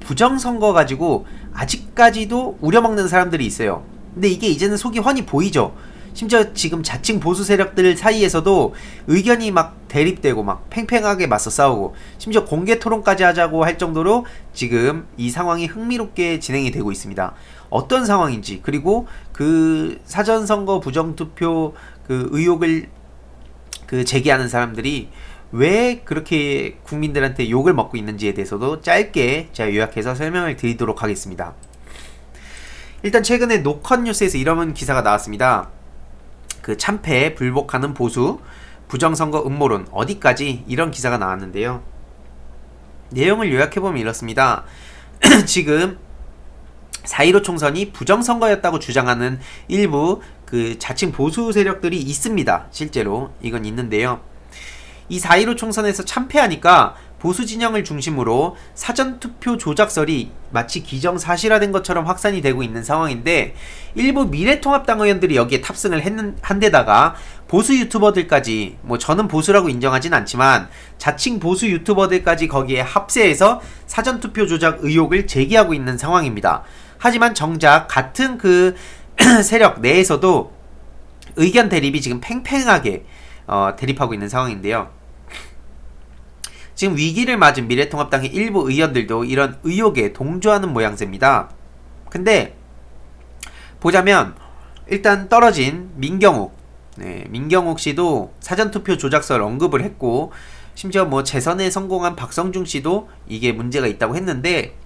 부정선거 가지고 아직까지도 우려먹는 사람들이 있어요. 근데 이게 이제는 속이 훤히 보이죠. 심지어 지금 자칭 보수 세력들 사이에서도 의견이 막 대립되고 막 팽팽하게 맞서 싸우고 심지어 공개 토론까지 하자고 할 정도로 지금 이 상황이 흥미롭게 진행이 되고 있습니다. 어떤 상황인지, 그리고 그 사전선거 부정투표 그 의혹을 제기하는 사람들이 왜 그렇게 국민들한테 욕을 먹고 있는지에 대해서도 짧게 제가 요약해서 설명을 드리도록 하겠습니다. 일단 최근에 노컷뉴스에서 이런 기사가 나왔습니다. 그 참패에 불복하는 보수, 부정선거 음모론 어디까지, 이런 기사가 나왔는데요. 내용을 요약해보면 이렇습니다. 지금 4.15 총선이 부정선거였다고 주장하는 일부 그 자칭 보수 세력들이 있습니다. 실제로 이건 있는데요. 이 4.15 총선에서 참패하니까 보수 진영을 중심으로 사전투표 조작설이 마치 기정사실화된 것처럼 확산이 되고 있는 상황인데, 일부 미래통합당 의원들이 여기에 탑승을 한 데다가 보수 유튜버들까지, 뭐 저는 보수라고 인정하진 않지만 자칭 보수 유튜버들까지 거기에 합세해서 사전투표 조작 의혹을 제기하고 있는 상황입니다. 하지만 정작 같은 그 세력 내에서도 의견 대립이 지금 팽팽하게 대립하고 있는 상황인데요. 지금 위기를 맞은 미래통합당의 일부 의원들도 이런 의혹에 동조하는 모양새입니다. 근데 보자면 일단 떨어진 민경욱, 민경욱 씨도 사전투표 조작설 언급을 했고, 심지어 뭐 재선에 성공한 박성중 씨도 이게 문제가 있다고 했는데,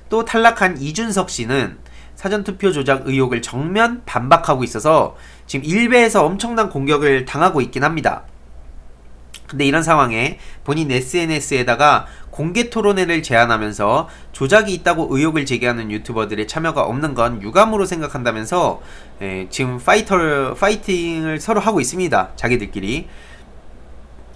또 탈락한 이준석 씨는 사전투표 조작 의혹을 정면 반박하고 있어서 지금 일베에서 엄청난 공격을 당하고 있긴 합니다. 근데 이런 상황에 본인 SNS에다가 공개 토론회를 제안하면서 조작이 있다고 의혹을 제기하는 유튜버들의 참여가 없는 건 유감으로 생각한다면서 지금 파이팅을 서로 하고 있습니다. 자기들끼리.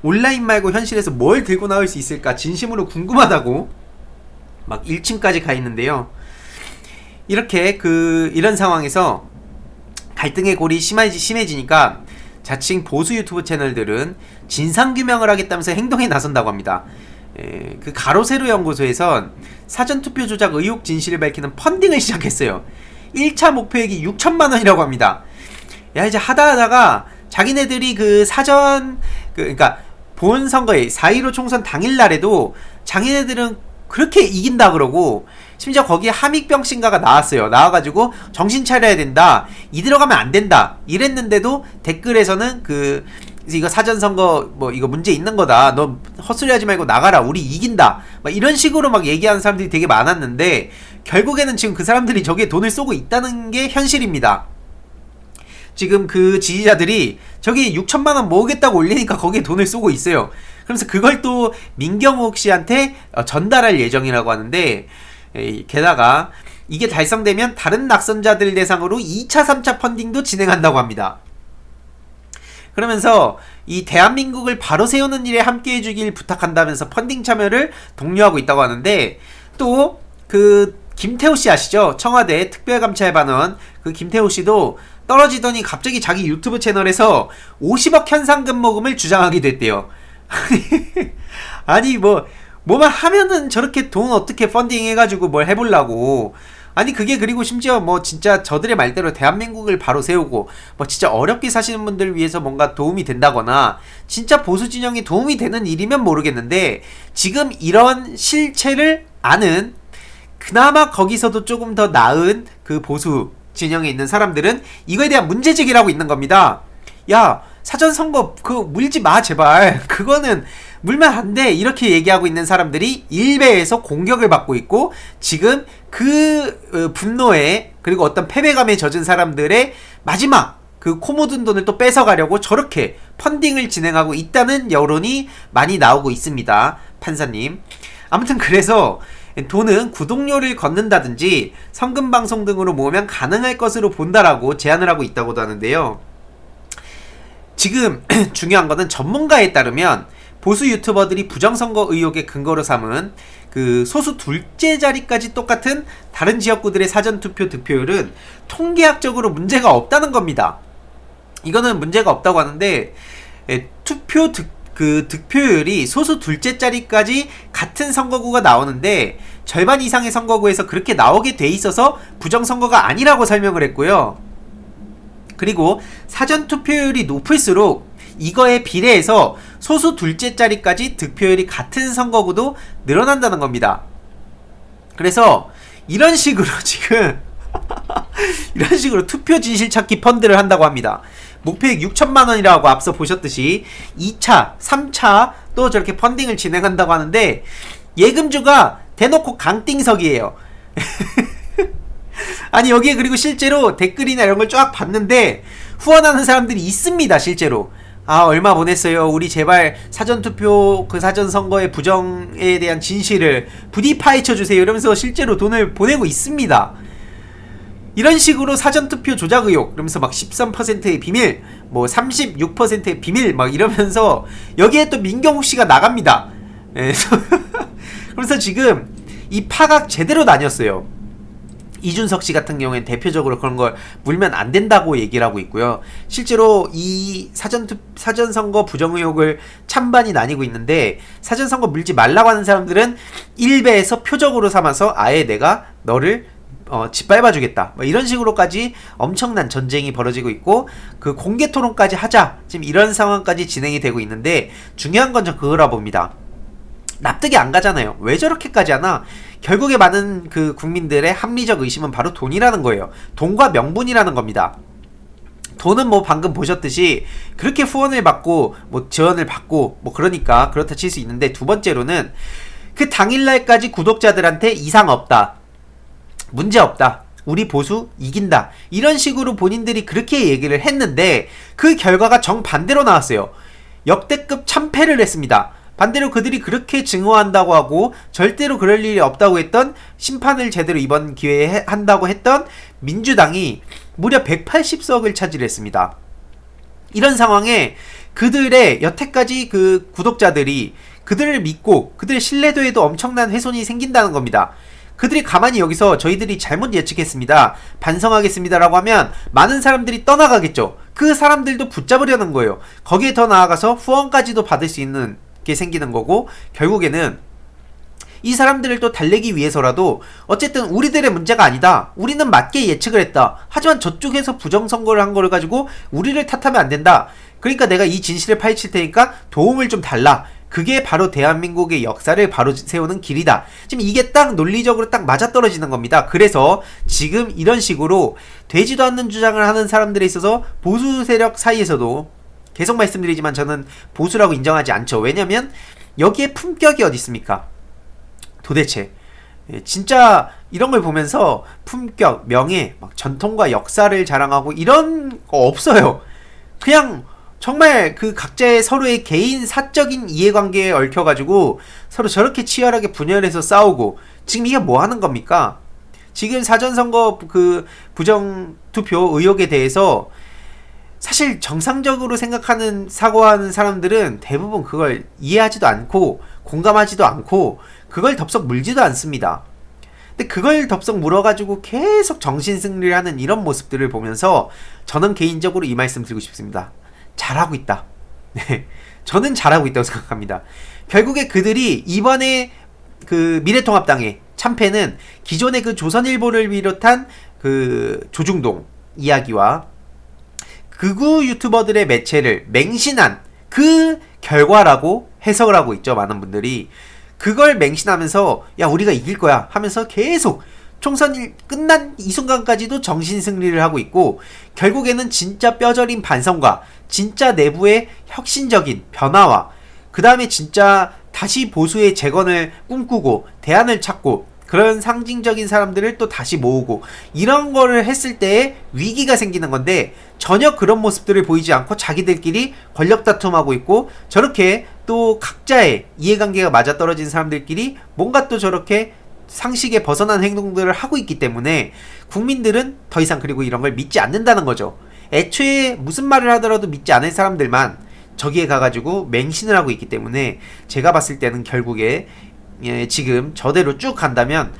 온라인 말고 현실에서 뭘 들고 나올 수 있을까 진심으로 궁금하다고 막 1층까지 가 있는데요. 이렇게 이런 상황에서 갈등의 골이 심해지니까 자칭 보수 유튜브 채널들은 진상규명을 하겠다면서 행동에 나선다고 합니다. 그 가로세로 연구소에선 사전투표 조작 의혹 진실을 밝히는 펀딩을 시작했어요. 1차 목표액이 6천만원이라고 합니다. 야, 이제 하다가 자기네들이 그 사전 그러니까 본선거에 4.15 총선 당일날에도 자기네들은 그렇게 이긴다 그러고, 심지어 거기에 함익병신가가 나왔어요. 나와가지고 정신 차려야 된다, 이대로 가면 안 된다 이랬는데도 댓글에서는 이거 사전선거 뭐 이거 문제 있는 거다, 너 헛소리 하지 말고 나가라, 우리 이긴다, 막 이런 식으로 막 얘기하는 사람들이 되게 많았는데, 결국에는 지금 그 사람들이 저기에 돈을 쏘고 있다는 게 현실입니다. 지금 그 지지자들이 저기 6천만원 모으겠다고 올리니까 거기에 돈을 쏘고 있어요. 그러면서 그걸 또 민경욱 씨한테 전달할 예정이라고 하는데, 게다가 이게 달성되면 다른 낙선자들 대상으로 2차 3차 펀딩도 진행한다고 합니다. 그러면서 이 대한민국을 바로 세우는 일에 함께 해주길 부탁한다면서 펀딩 참여를 독려하고 있다고 하는데, 또 김태호 씨 아시죠? 청와대 특별감찰반원 김태호 씨도 떨어지더니 갑자기 자기 유튜브 채널에서 50억 현상금 모금을 주장하게 됐대요. 아니 뭐만 하면은 저렇게 돈 어떻게 펀딩 해가지고 뭘 해보려고. 아니 그게, 그리고 심지어 뭐 진짜 저들의 말대로 대한민국을 바로 세우고 뭐 진짜 어렵게 사시는 분들을 위해서 뭔가 도움이 된다거나 진짜 보수 진영이 도움이 되는 일이면 모르겠는데, 지금 이런 실체를 아는 그나마 거기서도 조금 더 나은 그 보수 진영에 있는 사람들은 이거에 대한 문제제기를 하고 있는 겁니다. 야, 사전선거 물지 마 제발, 그거는 물면 안 돼, 이렇게 얘기하고 있는 사람들이 일베에서 공격을 받고 있고, 지금 분노에, 그리고 어떤 패배감에 젖은 사람들의 마지막 코 묻은 돈을 또 뺏어가려고 저렇게 펀딩을 진행하고 있다는 여론이 많이 나오고 있습니다, 판사님. 아무튼 그래서 돈은 구독료를 걷는다든지 성금방송 등으로 모으면 가능할 것으로 본다라고 제안을 하고 있다고도 하는데요. 지금 중요한 거는 전문가에 따르면 보수 유튜버들이 부정선거 의혹의 근거로 삼은 소수 둘째 자리까지 똑같은 다른 지역구들의 사전투표 득표율은 통계학적으로 문제가 없다는 겁니다. 이거는 문제가 없다고 하는데, 득표율이 소수 둘째 자리까지 같은 선거구가 나오는데 절반 이상의 선거구에서 그렇게 나오게 돼 있어서 부정선거가 아니라고 설명을 했고요. 그리고 사전투표율이 높을수록 이거에 비례해서 소수 둘째 자리까지 득표율이 같은 선거구도 늘어난다는 겁니다. 그래서 이런 식으로 지금 이런 식으로 투표 진실 찾기 펀드를 한다고 합니다. 목표액 6천만원이라고 앞서 보셨듯이 2차, 3차 또 저렇게 펀딩을 진행한다고 하는데 예금주가 대놓고 강띵석이에요. 아니 여기에 그리고 실제로 댓글이나 이런 걸 쫙 봤는데 후원하는 사람들이 있습니다. 실제로 아 얼마 보냈어요, 우리 제발 사전투표 그 사전선거의 부정에 대한 진실을 부디 파헤쳐주세요 이러면서 실제로 돈을 보내고 있습니다. 이런 식으로 사전투표 조작 의혹 그러면서 막 13%의 비밀 뭐 36%의 비밀 막 이러면서 여기에 또 민경욱씨가 나갑니다. 그래서 지금 이 파각 제대로 나뉘었어요. 이준석씨 같은 경우엔 대표적으로 그런 걸 물면 안 된다고 얘기를 하고 있고요. 실제로 이 사전선거 부정 의혹을 찬반이 나뉘고 있는데 사전선거 물지 말라고 하는 사람들은 일베에서 표적으로 삼아서 아예 내가 너를 짓밟아주겠다 뭐 이런 식으로까지 엄청난 전쟁이 벌어지고 있고 그 공개 토론까지 하자 지금 이런 상황까지 진행이 되고 있는데 중요한 건 저 그거라 봅니다. 납득이 안 가잖아요. 왜 저렇게까지 하나? 결국에 많은 그 국민들의 합리적 의심은 바로 돈이라는 거예요. 돈과 명분이라는 겁니다. 돈은 뭐 방금 보셨듯이 그렇게 후원을 받고 뭐 지원을 받고 뭐 그러니까 그렇다 칠 수 있는데, 두 번째로는 그 당일날까지 구독자들한테 이상 없다, 문제 없다, 우리 보수 이긴다 이런 식으로 본인들이 그렇게 얘기를 했는데 그 결과가 정반대로 나왔어요. 역대급 참패를 했습니다. 반대로 그들이 그렇게 증오한다고 하고 절대로 그럴 일이 없다고 했던, 심판을 제대로 이번 기회에 한다고 했던 민주당이 무려 180석을 차지했습니다. 이런 상황에 그들의 여태까지 그 구독자들이 그들을 믿고 그들의 신뢰도에도 엄청난 훼손이 생긴다는 겁니다. 그들이 가만히 여기서 저희들이 잘못 예측했습니다, 반성하겠습니다 라고 하면 많은 사람들이 떠나가겠죠. 그 사람들도 붙잡으려는 거예요. 거기에 더 나아가서 후원까지도 받을 수 있는 게 생기는 거고, 결국에는 이 사람들을 또 달래기 위해서라도 어쨌든 우리들의 문제가 아니다, 우리는 맞게 예측을 했다, 하지만 저쪽에서 부정선거를 한 거를 가지고 우리를 탓하면 안 된다, 그러니까 내가 이 진실을 파헤칠 테니까 도움을 좀 달라, 그게 바로 대한민국의 역사를 바로 세우는 길이다. 지금 이게 딱 논리적으로 딱 맞아떨어지는 겁니다. 그래서 지금 이런 식으로 되지도 않는 주장을 하는 사람들에 있어서 보수 세력 사이에서도 계속 말씀드리지만 저는 보수라고 인정하지 않죠. 왜냐면 여기에 품격이 어디 있습니까? 도대체 진짜 이런 걸 보면서 품격, 명예, 막 전통과 역사를 자랑하고 이런 거 없어요. 그냥 정말 그 각자의 서로의 개인 사적인 이해관계에 얽혀가지고 서로 저렇게 치열하게 분열해서 싸우고, 지금 이게 뭐 하는 겁니까? 지금 사전선거 그 부정투표 의혹에 대해서 사실 정상적으로 생각하는, 사고하는 사람들은 대부분 그걸 이해하지도 않고 공감하지도 않고 그걸 덥석 물지도 않습니다. 근데 그걸 덥석 물어가지고 계속 정신승리를 하는 이런 모습들을 보면서 저는 개인적으로 이 말씀 드리고 싶습니다. 잘하고 있다. 네, 저는 잘하고 있다고 생각합니다. 결국에 그들이 이번에 그 미래통합당의 참패는 기존의 그 조선일보를 비롯한 그 조중동 이야기와 극우 유튜버들의 매체를 맹신한 그 결과라고 해석을 하고 있죠. 많은 분들이 그걸 맹신하면서 야 우리가 이길 거야 하면서 계속 총선이 끝난 이 순간까지도 정신승리를 하고 있고, 결국에는 진짜 뼈저린 반성과 진짜 내부의 혁신적인 변화와 그 다음에 진짜 다시 보수의 재건을 꿈꾸고 대안을 찾고 그런 상징적인 사람들을 또 다시 모으고 이런 거를 했을 때에 위기가 생기는 건데, 전혀 그런 모습들을 보이지 않고 자기들끼리 권력 다툼하고 있고, 저렇게 또 각자의 이해관계가 맞아떨어진 사람들끼리 뭔가 또 저렇게 상식에 벗어난 행동들을 하고 있기 때문에 국민들은 더 이상 그리고 이런 걸 믿지 않는다는 거죠. 애초에 무슨 말을 하더라도 믿지 않을 사람들만 저기에 가가지고 맹신을 하고 있기 때문에 제가 봤을 때는 결국에 지금 저대로 쭉 간다면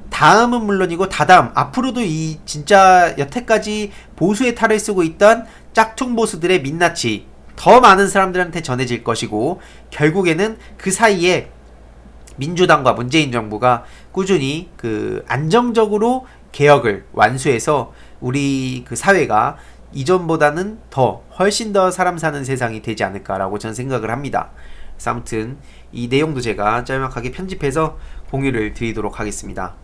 다음은 물론이고 다다음 앞으로도 이 진짜 여태까지 보수의 탈을 쓰고 있던 짝퉁 보수들의 민낯이 더 많은 사람들한테 전해질 것이고, 결국에는 그 사이에 민주당과 문재인 정부가 꾸준히 그 안정적으로 개혁을 완수해서 우리 그 사회가 이전보다는 더 훨씬 더 사람 사는 세상이 되지 않을까라고 저는 생각을 합니다. 그래서 아무튼 이 내용도 제가 짤막하게 편집해서 공유를 드리도록 하겠습니다.